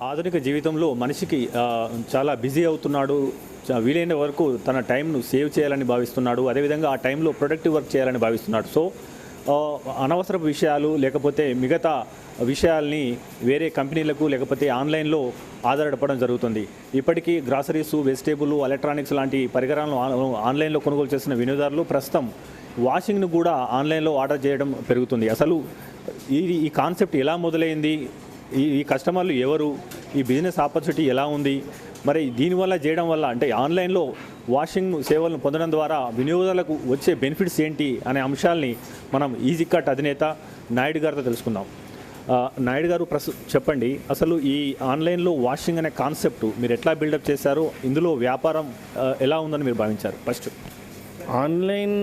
ఆధునిక జీవితంలో మనిషికి చాలా బిజీ అవుతున్నాడు. వీలైన వరకు తన టైంను సేవ్ చేయాలని భావిస్తున్నాడు. అదేవిధంగా ఆ టైంలో ప్రొడక్టివ్ వర్క్ చేయాలని భావిస్తున్నాడు. సో అనవసరపు విషయాలు లేకపోతే మిగతా విషయాల్ని వేరే కంపెనీలకు లేకపోతే ఆన్లైన్లో ఆధారపడడం జరుగుతుంది. ఇప్పటికీ గ్రాసరీసు, వెజిటేబుల్, ఎలక్ట్రానిక్స్ లాంటి పరికరాలను ఆన్లైన్లో కొనుగోలు చేసిన వినియోగదారులు ప్రస్తుతం వాషింగ్ను కూడా ఆన్లైన్లో ఆర్డర్ చేయడం పెరుగుతుంది. అసలు ఈ కాన్సెప్ట్ ఎలా మొదలైంది? ఈ కస్టమర్లు ఎవరు? ఈ బిజినెస్ ఆపర్చునిటీ ఎలా ఉంది? మరి దీనివల్ల చేయడం వల్ల అంటే ఆన్లైన్లో వాషింగ్ సేవలను పొందడం ద్వారా వినియోగదారులకు వచ్చే బెనిఫిట్స్ ఏంటి అనే అంశాలని మనం ఈజీ కట్ అధినేత నాయుడు గారితో తెలుసుకుందాం. నాయుడు గారు చెప్పండి, అసలు ఈ ఆన్లైన్లో వాషింగ్ అనే కాన్సెప్ట్ మీరు ఎట్లా బిల్డప్ చేశారు? ఇందులో వ్యాపారం ఎలా ఉందని మీరు భావించారు? ఫస్ట్ ఆన్లైన్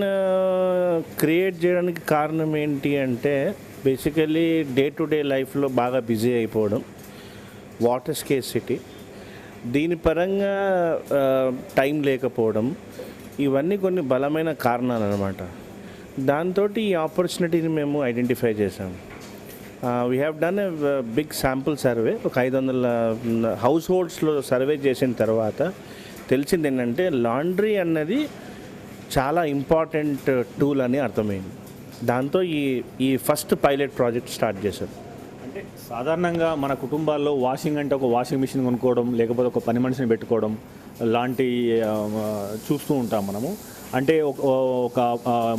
క్రియేట్ చేయడానికి కారణం ఏంటి అంటే బేసికలీ డే టు డే లైఫ్లో బాగా బిజీ అయిపోవడం, వాటర్ స్కేర్సిటీ, దీని పరంగా టైం లేకపోవడం, ఇవన్నీ కొన్ని బలమైన కారణాలు అన్నమాట. దాంతో ఈ ఆపర్చునిటీని మేము ఐడెంటిఫై చేసాం. We have done a big sample survey. ఒక 500 హౌస్ హోల్డ్స్లో సర్వే చేసిన తర్వాత తెలిసింది ఏంటంటే లాండ్రీ అన్నది చాలా ఇంపార్టెంట్ టూల్ అని అర్థమైంది. దాంతో ఈ ఫస్ట్ పైలట్ ప్రాజెక్ట్ స్టార్ట్ చేశారు. అంటే సాధారణంగా మన కుటుంబాల్లో వాషింగ్ అంటే ఒక వాషింగ్ మిషన్ కొనుక్కోవడం, లేకపోతే ఒక పని మనిషిని పెట్టుకోవడం లాంటి చూస్తూ ఉంటాం మనము. అంటే ఒక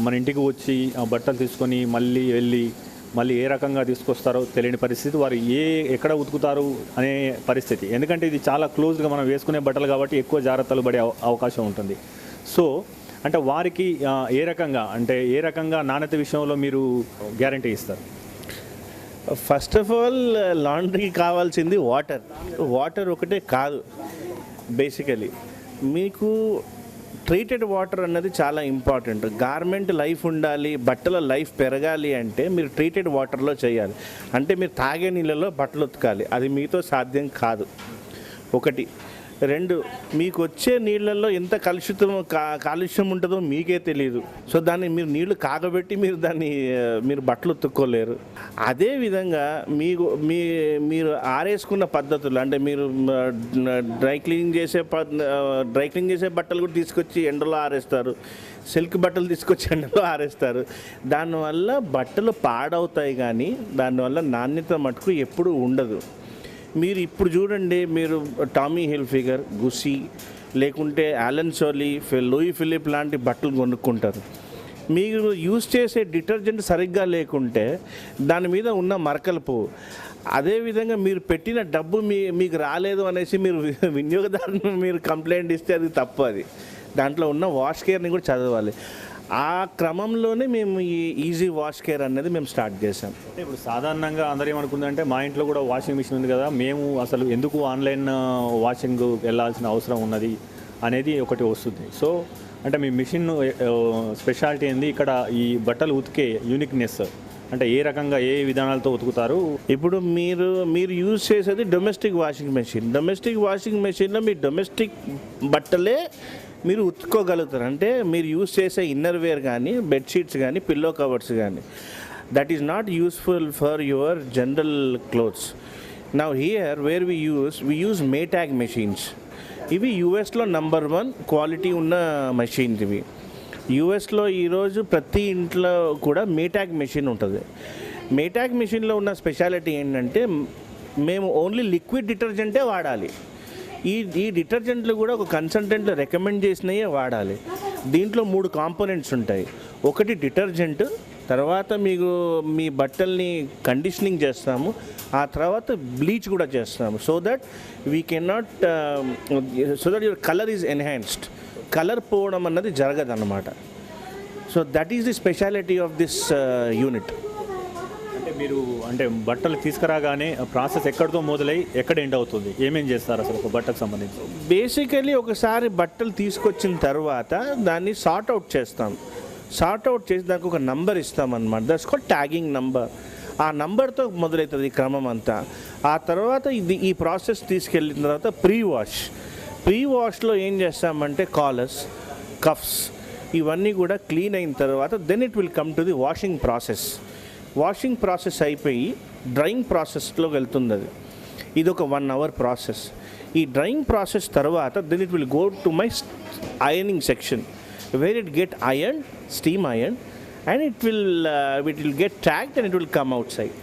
మన ఇంటికి వచ్చి బట్టలు తీసుకొని మళ్ళీ ఏ రకంగా తీసుకొస్తారో తెలియని పరిస్థితి, వారు ఎక్కడ ఉతుకుతారు అనే పరిస్థితి. ఎందుకంటే ఇది చాలా క్లోజ్గా మనం వేసుకునే బట్టలు కాబట్టి ఎక్కువ జాగ్రత్తలు పడే అవకాశం ఉంటుంది. సో అంటే వారికి ఏ రకంగా నాణ్యత విషయంలో మీరు గ్యారంటీ ఇస్తారు? ఫస్ట్ ఆఫ్ ఆల్ లాండ్రీకి కావాల్సింది వాటర్ ఒకటే కాదు. బేసికలీ మీకు ట్రీటెడ్ వాటర్ అన్నది చాలా ఇంపార్టెంట్. గార్మెంట్ లైఫ్ ఉండాలి, బట్టల లైఫ్ పెరగాలి అంటే మీరు ట్రీటెడ్ వాటర్లో చేయాలి. అంటే మీరు తాగే నీళ్ళలో బట్టలు ఉతకాలి. అది మీతో సాధ్యం కాదు. ఒకటి. 2, మీకు వచ్చే నీళ్ళల్లో ఎంత కాలుష్యం ఉంటుందో మీకే తెలియదు. సో దాన్ని మీరు నీళ్లు కాగబెట్టి మీరు బట్టలు ఉతుక్కోలేరు. అదేవిధంగా మీరు ఆరేసుకున్న పద్ధతులు అంటే మీరు డ్రై క్లీనింగ్ చేసే బట్టలు కూడా తీసుకొచ్చి ఎండలో ఆరేస్తారు, సిల్క్ బట్టలు తీసుకొచ్చి ఎండలో ఆరేస్తారు. దానివల్ల బట్టలు పాడవుతాయి, కానీ దానివల్ల నాణ్యత మటుకు ఎప్పుడూ ఉండదు. మీరు ఇప్పుడు చూడండి, మీరు టామీ హిల్ఫిగర్, గుస్సీ, లేకుంటే ఆలన్ సోలీ, లూయి ఫిలిప్ లాంటి బట్టలు కొనుక్కుంటారు. మీరు యూజ్ చేసే డిటర్జెంట్ సరిగ్గా లేకుంటే దాని మీద ఉన్న మరకలు పోవు. అదేవిధంగా మీరు పెట్టిన డబ్బు మీకు రాలేదు అనేసి మీరు వినియోగదారుని మీరు కంప్లైంట్ ఇస్తే అది తప్పు. అది దాంట్లో ఉన్న వాష్ కేర్ని కూడా చదవాలి. ఆ క్రమంలోనే మేము ఈ ఈజీ వాష్ కేర్ అనేది మేము స్టార్ట్ చేసాం. అంటే ఇప్పుడు సాధారణంగా అందరూ ఏమనుకుందంటే మా ఇంట్లో కూడా వాషింగ్ మిషన్ ఉంది కదా, మేము అసలు ఎందుకు ఆన్లైన్ వాషింగ్ వెళ్ళాల్సిన అవసరం ఉన్నది అనేది ఒకటి వస్తుంది. సో అంటే మీ మిషన్ స్పెషాలిటీ ఏంది? ఇక్కడ ఈ బట్టలు ఉతికే యూనిక్నెస్ అంటే ఏ రకంగా ఏ విధానాలతో ఉతుకుతారు? ఇప్పుడు మీరు యూజ్ చేసేది డొమెస్టిక్ వాషింగ్ మెషిన్లో మీ డొమెస్టిక్ బట్టలే మీరు ఉతుక్కోగలుగుతారు. అంటే మీరు యూజ్ చేసే ఇన్నర్ వేర్ కానీ, బెడ్షీట్స్ కానీ, పిల్లో కవర్స్ కానీ, that is not useful for your general clothes. Now here where we use Maytag machines. ఇవి యూఎస్లో నంబర్ 1 క్వాలిటీ ఉన్న మెషిన్స్. ఇవి యూఎస్లో ఈరోజు ప్రతి ఇంట్లో కూడా మేటాగ్ మెషిన్ ఉంటుంది. మేటాగ్ మెషిన్లో ఉన్న స్పెషాలిటీ ఏంటంటే మేము ఓన్లీ లిక్విడ్ డిటర్జెంటే వాడాలి. ఈ డిటర్జెంట్లు కూడా ఒక కన్సల్టెంట్లు రికమెండ్ చేసినవే వాడాలి. దీంట్లో 3 కాంపోనెంట్స్ ఉంటాయి. ఒకటి డిటర్జెంట్, తర్వాత మీ బట్టల్ని కండిషనింగ్ చేస్తాము, ఆ తర్వాత బ్లీచ్ కూడా చేస్తాము. So that your colour is enhanced. Colour పోవడం అన్నది జరగదన్నమాట. So that is the speciality of this unit. మీరు అంటే బట్టలు తీసుకురాగానే ప్రాసెస్ ఎక్కడితో మొదలై ఎక్కడ ఎండ్ అవుతుంది? ఏమేం చేస్తారు అసలు ఒక బట్టకు సంబంధించి? బేసికలీ ఒకసారి బట్టలు తీసుకొచ్చిన తర్వాత దాన్ని సార్ట్అవుట్ చేస్తాం. సార్ట్అవుట్ చేసి దానికి ఒక నంబర్ ఇస్తామన్నమాట. That's called tagging number. ఆ నంబర్తో మొదలవుతుంది ఈ క్రమం అంతా. ఆ తర్వాత ఈ ప్రాసెస్ తీసుకెళ్ళిన తర్వాత ప్రీ వాష్లో ఏం చేస్తామంటే కాలర్స్, కఫ్స్ ఇవన్నీ కూడా క్లీన్ అయిన తర్వాత then it will come to the washing process అయిపోయి డ్రైయింగ్ ప్రాసెస్లోకి వెళ్తుంది. అది ఇది ఒక 1 hour ప్రాసెస్. ఈ డ్రైయింగ్ ప్రాసెస్ తర్వాత then it will go to my ironing section where it get ironed, steam ironed, and it will get tagged and it will come outside.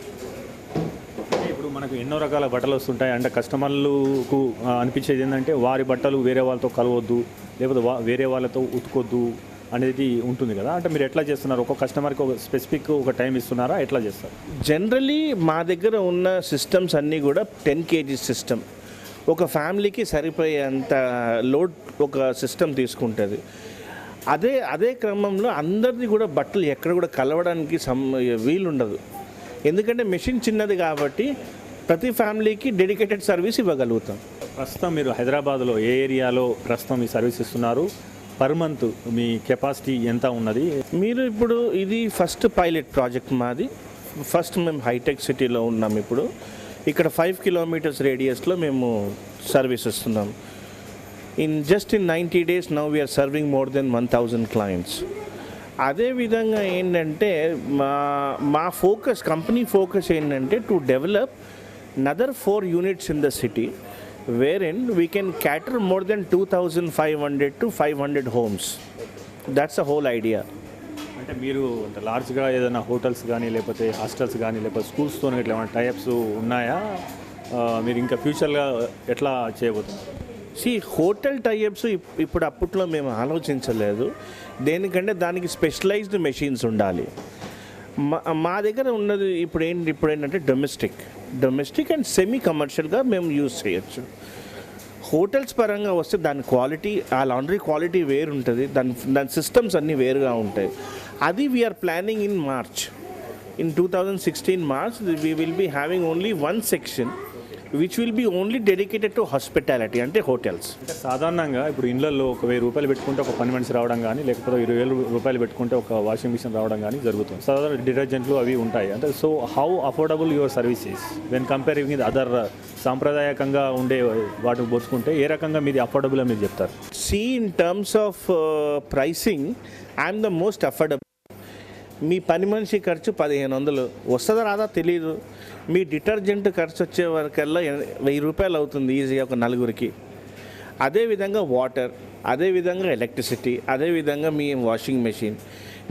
ఇప్పుడు మనకు ఎన్నో రకాల బట్టలు వస్తుంటాయి అంటే కస్టమర్లకు అనిపించేది ఏంటంటే వారి బట్టలు వేరే వాళ్ళతో కలవద్దు, లేకపోతే వేరే వాళ్ళతో ఉతుకొద్దు అనేది ఉంటుంది కదా. అంటే మీరు ఎట్లా చేస్తున్నారు? ఒక కస్టమర్కి ఒక స్పెసిఫిక్ ఒక టైం ఇస్తున్నారా, ఎట్లా చేస్తారు? జనరలీ మా దగ్గర ఉన్న సిస్టమ్స్ అన్నీ కూడా 10 kg సిస్టమ్. ఒక ఫ్యామిలీకి సరిపోయేంత లోడ్ ఒక సిస్టమ్ తీసుకుంటుంది. అదే క్రమంలో అందరిది కూడా బట్టలు ఎక్కడ కూడా కలవడానికి వీలుండదు. ఎందుకంటే మెషిన్ చిన్నది కాబట్టి ప్రతి ఫ్యామిలీకి డెడికేటెడ్ సర్వీస్ ఇవ్వగలుగుతాం. ప్రస్తుతం మీరు హైదరాబాద్లో ఏ ఏరియాలో ప్రస్తుతం ఈ సర్వీస్ ఇస్తున్నారు? పర్ మంత్ మీ కెపాసిటీ ఎంత ఉన్నది? మీరు ఇప్పుడు ఇది ఫస్ట్ పైలట్ ప్రాజెక్ట్ మాది. ఫస్ట్ మేము హైటెక్ సిటీలో ఉన్నాం. ఇప్పుడు ఇక్కడ 5 kilometers రేడియస్లో మేము సర్వీస్ ఇస్తున్నాం. In 90 days now we're serving more than 1000 clients. అదేవిధంగా ఏంటంటే మా ఫోకస్, కంపెనీ ఫోకస్ ఏంటంటే to develop another 4 units in the city wherein we can cater more than 2,500 to 500 homes. That's the whole idea. అంటే మీరు అంటే లార్జ్గా ఏదైనా hotels కానీ లేకపోతే హాస్టల్స్ కానీ లేకపోతే స్కూల్స్తో ఇట్లా ఏమైనా టైప్స్ ఉన్నాయా? మీరు ఇంకా ఫ్యూచర్గా ఎట్లా చేయబోతున్నారు? హోటల్ టైప్స్ ఇప్పుడు అప్పట్లో మేము ఆలోచించలేదు. దేనికంటే దానికి స్పెషలైజ్డ్ మెషిన్స్ ఉండాలి. మా దగ్గర ఉన్నది ఇప్పుడు ఏంటంటే డొమెస్టిక్ అండ్ సెమీ కమర్షియల్గా మేము యూజ్ చేయొచ్చు. హోటల్స్ పరంగా వస్తే దాని క్వాలిటీ, ఆ లాండ్రీ క్వాలిటీ వేరు ఉంటుంది, దాని సిస్టమ్స్ అన్నీ వేరుగా ఉంటాయి. అది we're planning in March. In 2016 March we will be having only one section which will be only dedicated to hospitality, అంటే హోటల్స్. అంటే సాధారణంగా ఇప్పుడు ఇళ్ళల్లో ఒక 1000 రూపాయలు పెట్టుకుంటే ఒక పని మనిషి రావడం కానీ లేకపోతే 20,000 రూపాయలు పెట్టుకుంటే ఒక వాషింగ్ మిషన్ రావడం కానీ జరుగుతుంది. సాధారణ డిటర్జెంట్లు అవి ఉంటాయి. అంటే so how affordable your services when comparing with other సాంప్రదాయకంగా ఉండే వాటిని పోల్చుకుంటే ఏ రకంగా మీది అఫోర్డబుల్ అని మీరు చెప్తారు? In terms of pricing I'm the most affordable. మీ పని మనిషి ఖర్చు 1500 వస్తుందా రాదా తెలియదు. మీ డిటర్జెంట్ ఖర్చు వచ్చే వరకల్లా 1000 రూపాయలు అవుతుంది ఈజీగా ఒక నలుగురికి. అదేవిధంగా వాటర్, అదేవిధంగా ఎలక్ట్రిసిటీ, అదేవిధంగా మీ వాషింగ్ మెషిన్.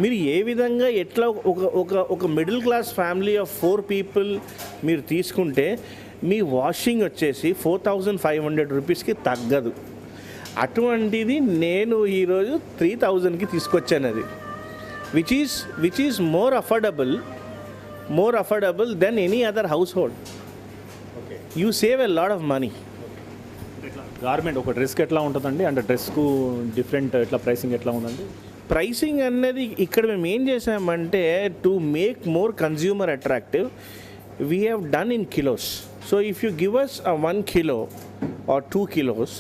మీరు ఏ విధంగా ఎట్లా ఒక middle class family of 4 people మీరు తీసుకుంటే మీ వాషింగ్ వచ్చేసి 4,500 రూపీస్కి తగ్గదు. అటువంటిది నేను ఈరోజు 3,000కి తీసుకొచ్చాను. అది which is more affordable than any other household. Okay, You save a lot of money. Garment ఒక డ్రెస్కి ఎట్లా ఉంటుందండి? అంటే డ్రెస్కు డిఫరెంట్ ఎట్లా ప్రైసింగ్ ఎట్లా ఉందండి? ప్రైసింగ్ అనేది ఇక్కడ మేము ఏం చేసామంటే to make more consumer attractive we have done in kilos. So if you give us 1 kilo or 2 kilos,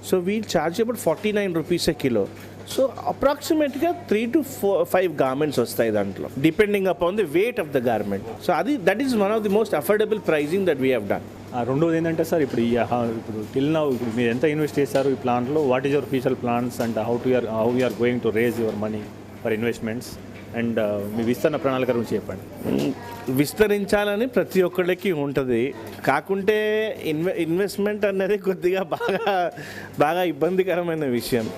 so we'll charge about 49 rupees a kilo. So అప్రాక్సిమేట్గా 3 to 5 garments వస్తాయి దాంట్లో, depending upon the weight of the garment. So that is one of the most affordable pricing that we have done. రెండోది ఏంటంటే sir, ఇప్పుడు till now మీరు ఎంత invest చేశారు ఈ ప్లాన్లో? What is your future plans and how you are going to raise your money for investments and మీ విస్తరణ ప్రణాళిక గురించి చెప్పండి. విస్తరించాలని ప్రతి ఒక్కళ్ళకి ఉంటుంది. కాకుంటే ఇన్వెస్ట్మెంట్ అనేది కొద్దిగా బాగా ఇబ్బందికరమైన విషయం.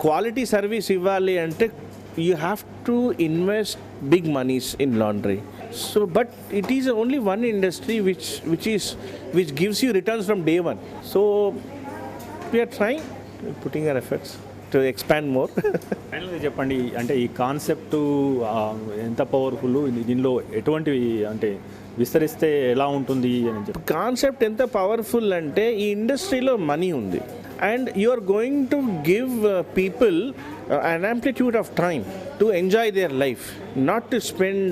క్వాలిటీ సర్వీస్ ఇవ్వాలి అంటే you have to invest big monies in laundry. So but it is only one industry which gives you returns from day one. So we are trying, putting our efforts to expand more. ఫైనల్గా చెప్పండి, అంటే ఈ concept ఎంత powerful, దీనిలో ఎటువంటి అంటే విస్తరిస్తే ఎలా ఉంటుంది అని చెప్పి. కాన్సెప్ట్ ఎంత పవర్ఫుల్ అంటే ఈ ఇండస్ట్రీలో మనీ ఉంది and you are going to give people an amplitude of time to enjoy their life, not to spend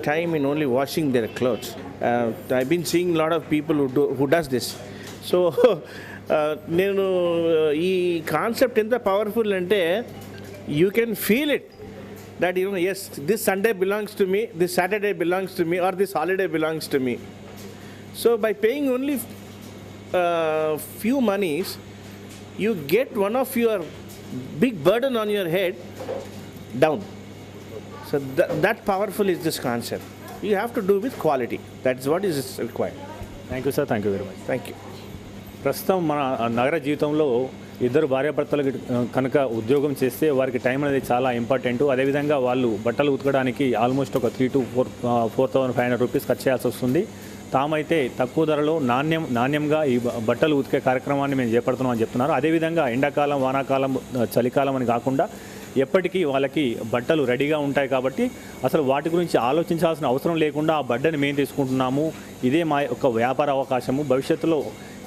time in only washing their clothes. I've been seeing a lot of people who does this. So నేను ఈ concept ఎంత powerful అంటే you can feel it that yes, this Sunday belongs to me, this Saturday belongs to me, or this holiday belongs to me. So by paying only few monies, you get one of your big burden on your head down. So that powerful is this concept. You have to do with quality. That's what is required. Thank you sir, thank you very much. Thank you. ప్రస్తుతం మన నగర జీవితంలో ఇద్దరు భార్యాభర్తలకు కనుక ఉద్యోగం చేస్తే వారికి టైం అనేది చాలా ఇంపార్టెంట్. అదేవిధంగా వాళ్ళు బట్టలు ఉతకడానికి ఆల్మోస్ట్ ఒక 3 to 4,500 రూపీస్ ఖర్చు చేయాల్సి వస్తుంది. తామైతే తక్కువ ధరలో నాణ్యంగా ఈ బట్టలు ఉతికే కార్యక్రమాన్ని మేము చేపడుతున్నాం అని చెప్తున్నారు. అదేవిధంగా ఎండాకాలం, వానాకాలం, చలికాలం అని కాకుండా ఎప్పటికీ వాళ్ళకి బట్టలు రెడీగా ఉంటాయి కాబట్టి అసలు వాటి గురించి ఆలోచించాల్సిన అవసరం లేకుండా ఆ బట్టని మేము తీసుకుంటున్నాము. ఇదే మా యొక్క వ్యాపార అవకాశము. భవిష్యత్తులో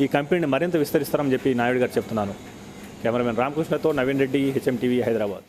ఈ కంపెనీని మరింత విస్తరిస్తారని చెప్పి నాయుడు గారు చెప్తున్నాను. కెమెరామెన్ రామకృష్ణతో నవీన్ రెడ్డి, HM TV, హైదరాబాద్.